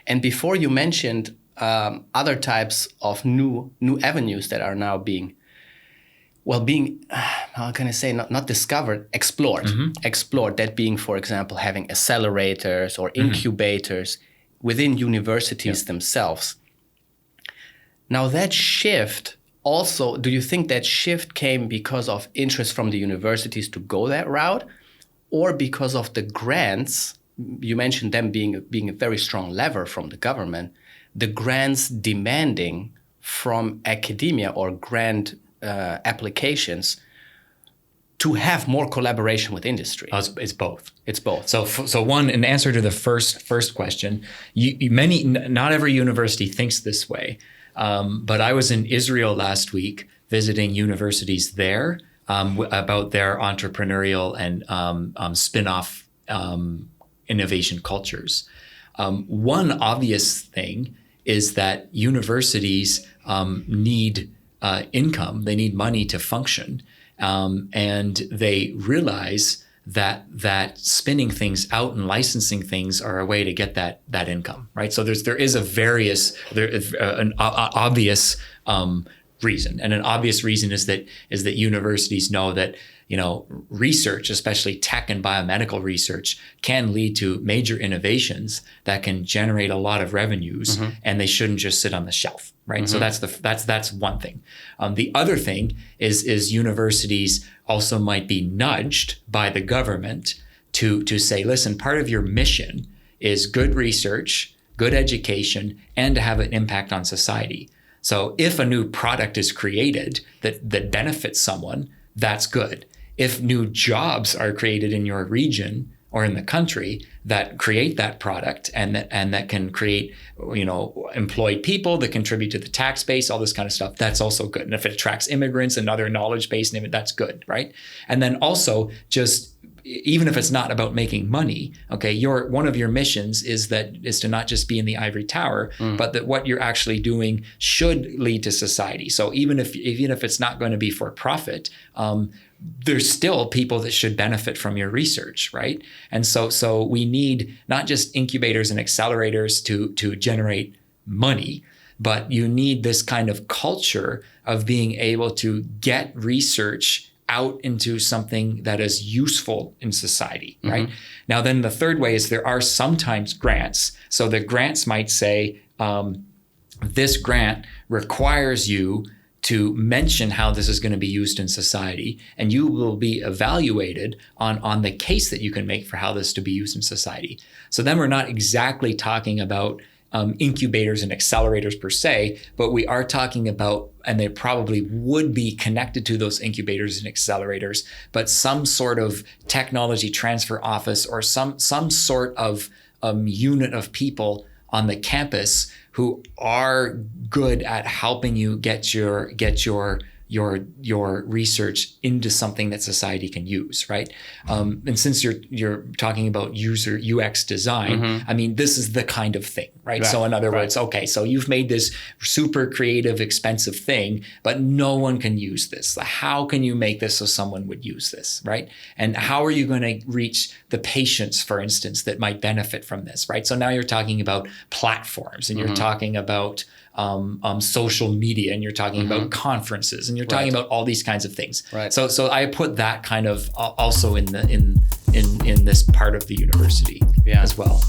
And before you mentioned other types of new avenues that are now being, how can I say, not discovered, explored. Explored, that being, for example, having accelerators or incubators within universities themselves. Now that shift also, do you think that shift came because of interest from the universities to go that route, or because of the grants? You mentioned them being a very strong lever from the government, the grants demanding from academia or grant applications to have more collaboration with industry. It's both. It's both. So one, in answer to the first question, not every university thinks this way. But I was in Israel last week visiting universities there about their entrepreneurial and spin-off innovation cultures. One obvious thing is that universities need income. They need money to function. And they realize that spinning things out and licensing things are a way to get that income, right? So there is an obvious reason, and an obvious reason is that universities know that research, especially tech and biomedical research, can lead to major innovations that can generate a lot of revenues, and they shouldn't just sit on the shelf, right? So that's one thing. The other thing is universities also might be nudged by the government to say, listen, part of your mission is good research, good education, and to have an impact on society. So if a new product is created that benefits someone, that's good. If new jobs are created in your region or in the country that create that product and that can create, employed people that contribute to the tax base, all this kind of stuff, that's also good. And if it attracts immigrants and other knowledge base, that's good, right? And then also just, even if it's not about making money, okay, one of your missions is to not just be in the ivory tower, but that what you're actually doing should lead to society. So even if it's not going to be for profit, there's still people that should benefit from your research, right? And so we need not just incubators and accelerators to generate money, but you need this kind of culture of being able to get research out into something that is useful in society, right? Now, then the third way is there are sometimes grants. So the grants might say, this grant requires you to mention how this is going to be used in society, and you will be evaluated on the case that you can make for how this to be used in society. So then we're not exactly talking about incubators and accelerators per se, but we are talking about, and they probably would be connected to those incubators and accelerators, but some sort of technology transfer office or some sort of unit of people on the campus who are good at helping you get your research into something that society can use, right? And since you're talking about user UX design, I mean, this is the kind of thing, right? So in other words, okay, so you've made this super creative, expensive thing, but no one can use this. How can you make this so someone would use this, right? And how are you going to reach the patients, for instance, that might benefit from this, right? So now you're talking about platforms, and you're talking about social media, and you're talking about conferences, and you're talking about all these kinds of things. Right. So I put that kind of also in this part of the university as well.